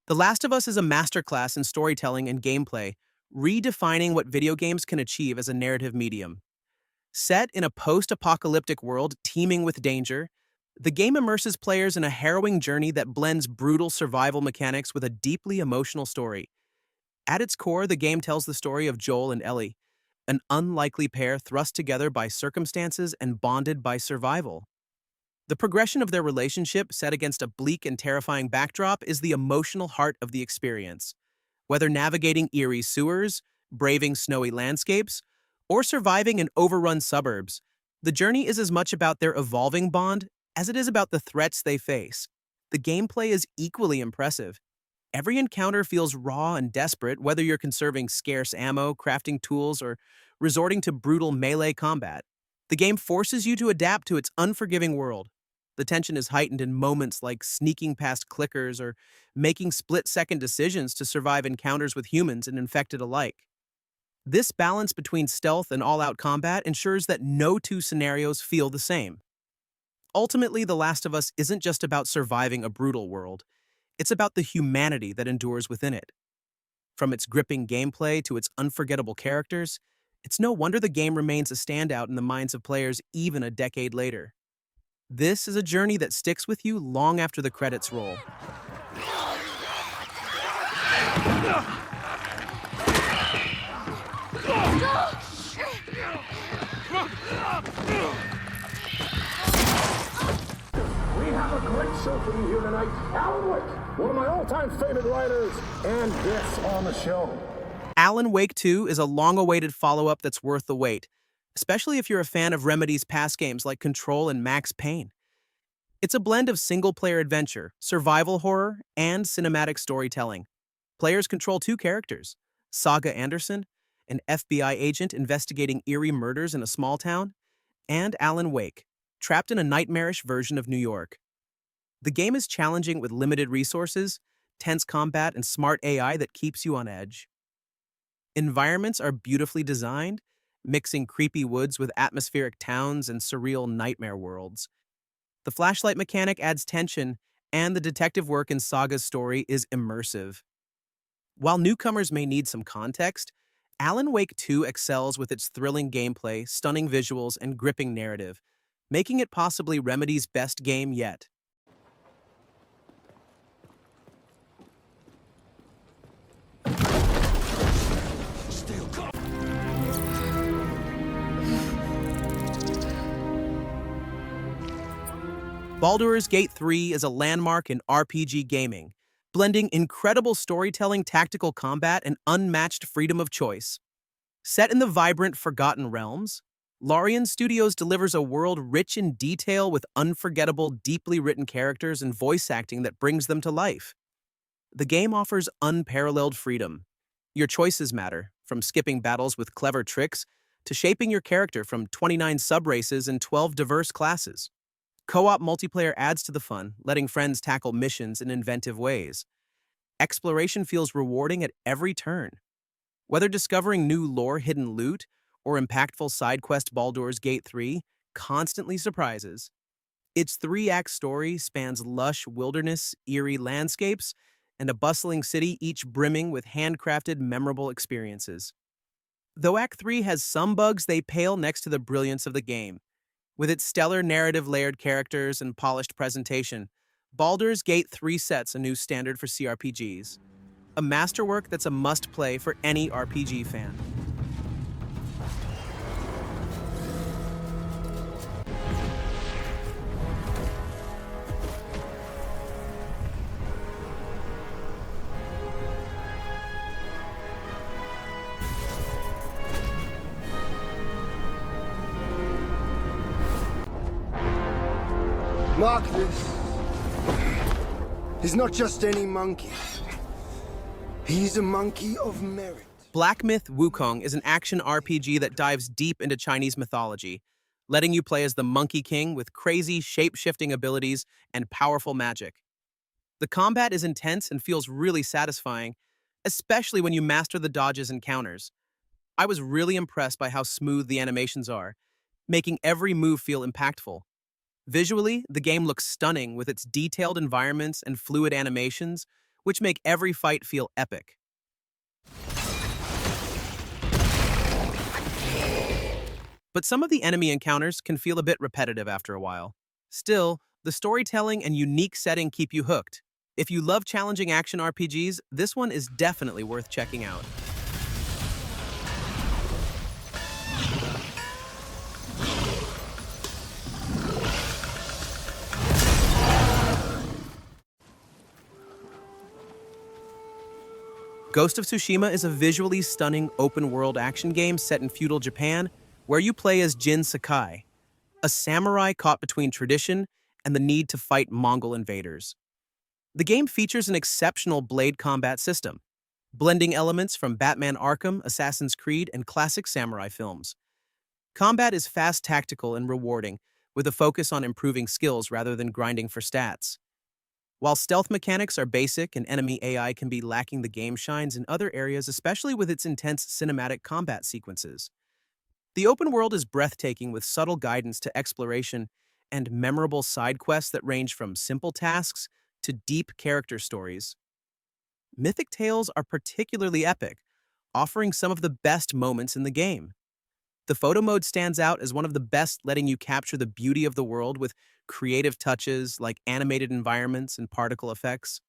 The Last of Us is a masterclass in storytelling and gameplay, redefining what video games can achieve as a narrative medium. Set in a post apocalyptic world teeming with danger, the game immerses players in a harrowing journey that blends brutal survival mechanics with a deeply emotional story. At its core, the game tells the story of Joel and Ellie, an unlikely pair thrust together by circumstances and bonded by survival. The progression of their relationship, set against a bleak and terrifying backdrop, is the emotional heart of the experience. Whether navigating eerie sewers, braving snowy landscapes, or surviving in overrun suburbs, the journey is as much about their evolving bond as it is about the threats they face. The gameplay is equally impressive. Every encounter feels raw and desperate, whether you're conserving scarce ammo, crafting tools, or resorting to brutal melee combat. The game forces you to adapt to its unforgiving world. The tension is heightened in moments like sneaking past clickers or making split-second decisions to survive encounters with humans and infected alike. This balance between stealth and all-out combat ensures that no two scenarios feel the same. Ultimately, The Last of Us isn't just about surviving a brutal world. It's about the humanity that endures within it. From its gripping gameplay to its unforgettable characters, it's no wonder the game remains a standout in the minds of players even a decade later. This is a journey that sticks with you long after the credits roll. We have a great show for you here tonight. Alan Wake, one of my all-time favorite writers, and guests on the show. Alan Wake 2 is a long-awaited follow-up that's worth the wait, especially if you're a fan of Remedy's past games like Control and Max Payne. It's a blend of single-player adventure, survival horror, and cinematic storytelling. Players control two characters, Saga Anderson, an FBI agent investigating eerie murders in a small town, and Alan Wake, trapped in a nightmarish version of New York. The game is challenging with limited resources, tense combat, and smart AI that keeps you on edge. Environments are beautifully designed, mixing creepy woods with atmospheric towns and surreal nightmare worlds. The flashlight mechanic adds tension, and the detective work in Saga's story is immersive. While newcomers may need some context, Alan Wake 2 excels with its thrilling gameplay, stunning visuals, and gripping narrative, making it possibly Remedy's best game yet. Baldur's Gate 3 is a landmark in RPG gaming, blending incredible storytelling, tactical combat, and unmatched freedom of choice. Set in the vibrant Forgotten Realms, Larian Studios delivers a world rich in detail with unforgettable, deeply written characters and voice acting that brings them to life. The game offers unparalleled freedom. Your choices matter, from skipping battles with clever tricks to shaping your character from 29 sub-races and 12 diverse classes. Co-op multiplayer adds to the fun, letting friends tackle missions in inventive ways. Exploration feels rewarding at every turn. Whether discovering new lore-hidden loot or impactful side quest, Baldur's Gate 3 constantly surprises. Its three-act story spans lush wilderness, eerie landscapes, and a bustling city, each brimming with handcrafted, memorable experiences. Though Act 3 has some bugs, they pale next to the brilliance of the game. With its stellar narrative, layered characters, and polished presentation, Baldur's Gate 3 sets a new standard for CRPGs. A masterwork that's a must-play for any RPG fan. Mark this. He's not just any monkey. He's a monkey of merit. Black Myth Wukong is an action RPG that dives deep into Chinese mythology, letting you play as the Monkey King with crazy, shape-shifting abilities and powerful magic. The combat is intense and feels really satisfying, especially when you master the dodges and counters. I was really impressed by how smooth the animations are, making every move feel impactful. Visually, the game looks stunning with its detailed environments and fluid animations, which make every fight feel epic. But some of the enemy encounters can feel a bit repetitive after a while. Still, the storytelling and unique setting keep you hooked. If you love challenging action RPGs, this one is definitely worth checking out. Ghost of Tsushima is a visually stunning open-world action game set in feudal Japan where you play as Jin Sakai, a samurai caught between tradition and the need to fight Mongol invaders. The game features an exceptional blade combat system, blending elements from Batman Arkham, Assassin's Creed, and classic samurai films. Combat is fast, tactical, and rewarding, with a focus on improving skills rather than grinding for stats. While stealth mechanics are basic and enemy AI can be lacking, the game shines in other areas, especially with its intense cinematic combat sequences. The open world is breathtaking with subtle guidance to exploration and memorable side quests that range from simple tasks to deep character stories. Mythic tales are particularly epic, offering some of the best moments in the game. The photo mode stands out as one of the best, letting you capture the beauty of the world with creative touches like animated environments and particle effects.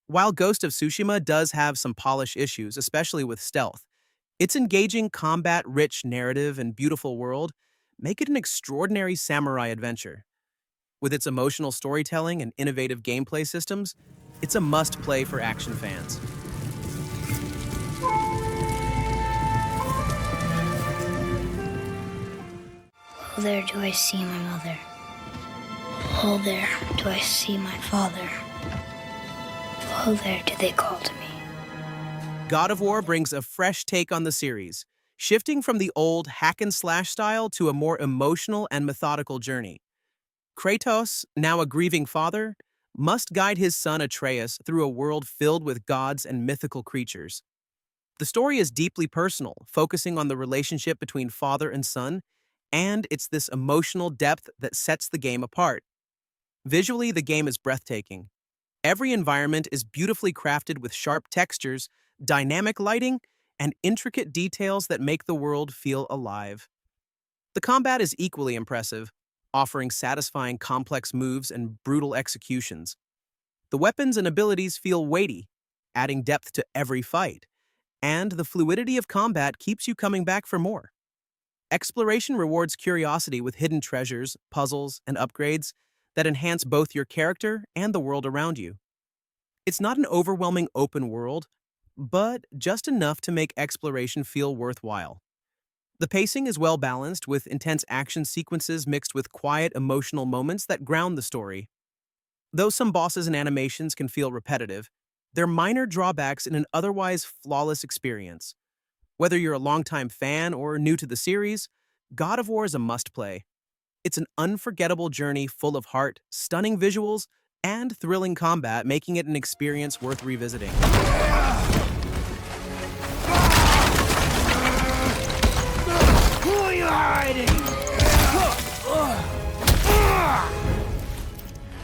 While Ghost of Tsushima does have some polish issues, especially with stealth, its engaging combat-rich narrative and beautiful world make it an extraordinary samurai adventure. With its emotional storytelling and innovative gameplay systems, it's a must-play for action fans. Oh, there do I see my mother. Oh, there do I see my father. Oh, there do they call to me. God of War brings a fresh take on the series, shifting from the old hack-and-slash style to a more emotional and methodical journey. Kratos, now a grieving father, must guide his son Atreus through a world filled with gods and mythical creatures. The story is deeply personal, focusing on the relationship between father and son, and it's this emotional depth that sets the game apart. Visually, the game is breathtaking. Every environment is beautifully crafted with sharp textures, dynamic lighting, and intricate details that make the world feel alive. The combat is equally impressive, offering satisfying complex moves and brutal executions. The weapons and abilities feel weighty, adding depth to every fight, and the fluidity of combat keeps you coming back for more. Exploration rewards curiosity with hidden treasures, puzzles, and upgrades that enhance both your character and the world around you. It's not an overwhelming open world, but just enough to make exploration feel worthwhile. The pacing is well balanced, with intense action sequences mixed with quiet, emotional moments that ground the story. Though some bosses and animations can feel repetitive, they're minor drawbacks in an otherwise flawless experience. Whether you're a longtime fan or new to the series, God of War is a must-play. It's an unforgettable journey full of heart, stunning visuals, and thrilling combat, making it an experience worth revisiting. Who are you hiding?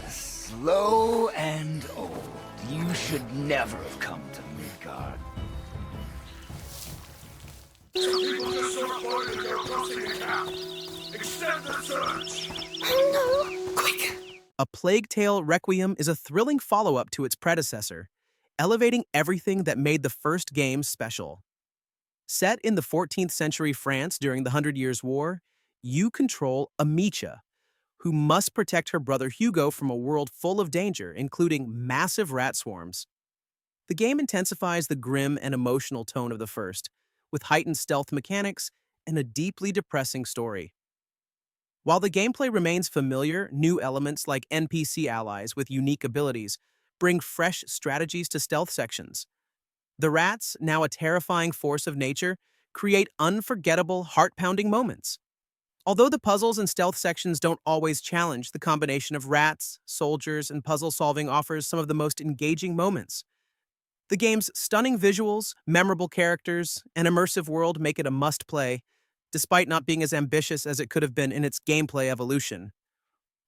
Slow and old. You should never have come to Midgard. People just reported they're crossing the gap. Extend the search. Oh, no. Quick. A Plague Tale: Requiem is a thrilling follow-up to its predecessor, elevating everything that made the first game special. Set in the 14th century France during the Hundred Years' War, you control Amicia, who must protect her brother Hugo from a world full of danger, including massive rat swarms. The game intensifies the grim and emotional tone of the first, with heightened stealth mechanics and a deeply depressing story. While the gameplay remains familiar, new elements like NPC allies with unique abilities bring fresh strategies to stealth sections. The rats, now a terrifying force of nature, create unforgettable, heart-pounding moments. Although the puzzles and stealth sections don't always challenge, the combination of rats, soldiers, and puzzle solving offers some of the most engaging moments. The game's stunning visuals, memorable characters, and immersive world make it a must-play, despite not being as ambitious as it could have been in its gameplay evolution.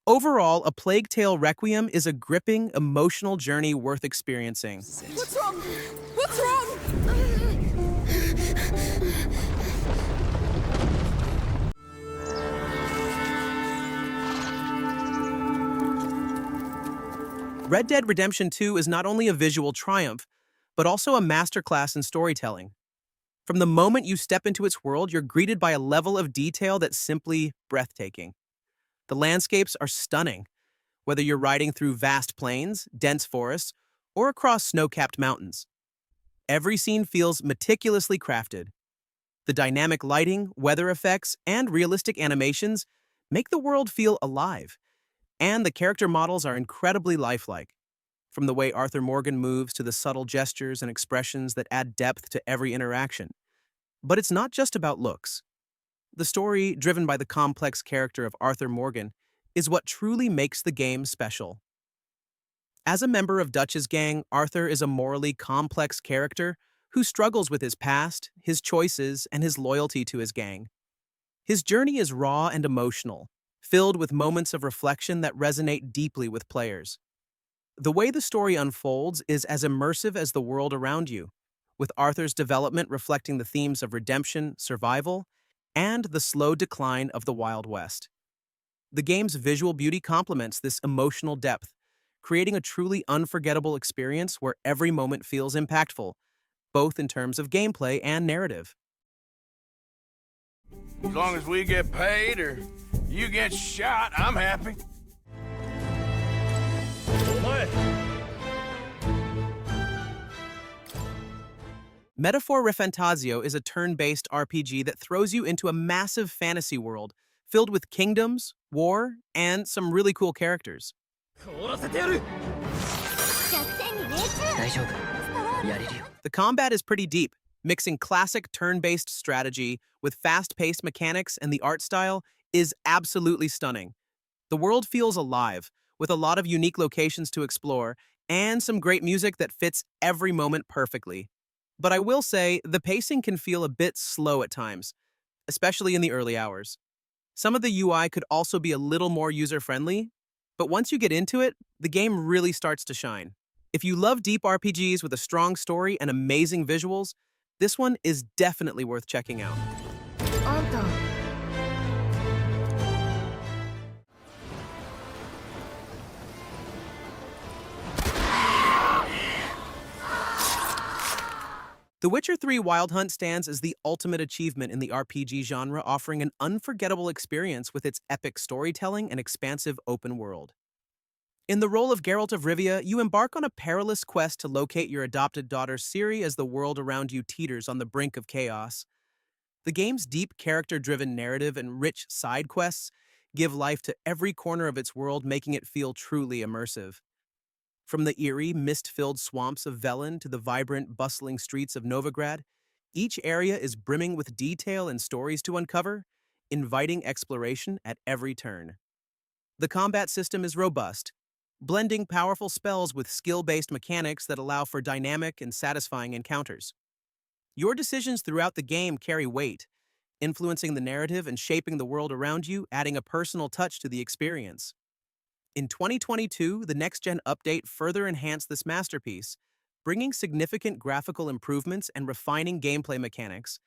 Overall, A Plague Tale Requiem is a gripping, emotional journey worth experiencing. What's wrong? What's wrong? Red Dead Redemption 2 is not only a visual triumph, but also a masterclass in storytelling. From the moment you step into its world, you're greeted by a level of detail that's simply breathtaking. The landscapes are stunning, whether you're riding through vast plains, dense forests, or across snow-capped mountains. Every scene feels meticulously crafted. The dynamic lighting, weather effects, and realistic animations make the world feel alive, and the character models are incredibly lifelike. From the way Arthur Morgan moves to the subtle gestures and expressions that add depth to every interaction. But it's not just about looks. The story, driven by the complex character of Arthur Morgan, is what truly makes the game special. As a member of Dutch's gang, Arthur is a morally complex character who struggles with his past, his choices, and his loyalty to his gang. His journey is raw and emotional, filled with moments of reflection that resonate deeply with players. The way the story unfolds is as immersive as the world around you, with Arthur's development reflecting the themes of redemption, survival, and the slow decline of the Wild West. The game's visual beauty complements this emotional depth, creating a truly unforgettable experience where every moment feels impactful, both in terms of gameplay and narrative. As long as we get paid or you get shot, I'm happy. Metaphor Refantasio is a turn-based RPG that throws you into a massive fantasy world filled with kingdoms, war, and some really cool characters. The combat is pretty deep, mixing classic turn-based strategy with fast-paced mechanics, and the art style is absolutely stunning. The world feels alive, with a lot of unique locations to explore, and some great music that fits every moment perfectly. But I will say, the pacing can feel a bit slow at times, especially in the early hours. Some of the UI could also be a little more user-friendly, but once you get into it, the game really starts to shine. If you love deep RPGs with a strong story and amazing visuals, this one is definitely worth checking out. The Witcher 3 Wild Hunt stands as the ultimate achievement in the RPG genre, offering an unforgettable experience with its epic storytelling and expansive open world. In the role of Geralt of Rivia, you embark on a perilous quest to locate your adopted daughter Ciri as the world around you teeters on the brink of chaos. The game's deep character-driven narrative and rich side quests give life to every corner of its world, making it feel truly immersive. From the eerie, mist-filled swamps of Velen to the vibrant, bustling streets of Novigrad, each area is brimming with detail and stories to uncover, inviting exploration at every turn. The combat system is robust, blending powerful spells with skill-based mechanics that allow for dynamic and satisfying encounters. Your decisions throughout the game carry weight, influencing the narrative and shaping the world around you, adding a personal touch to the experience. In 2022, the next-gen update further enhanced this masterpiece, bringing significant graphical improvements and refining gameplay mechanics,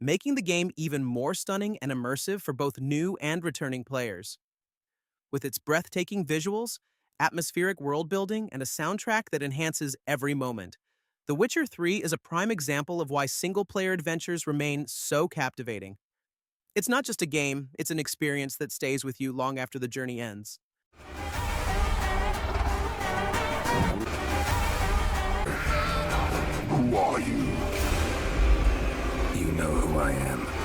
making the game even more stunning and immersive for both new and returning players. With its breathtaking visuals, atmospheric world-building, and a soundtrack that enhances every moment, The Witcher 3 is a prime example of why single-player adventures remain so captivating. It's not just a game, it's an experience that stays with you long after the journey ends. Who are you? You know who I am.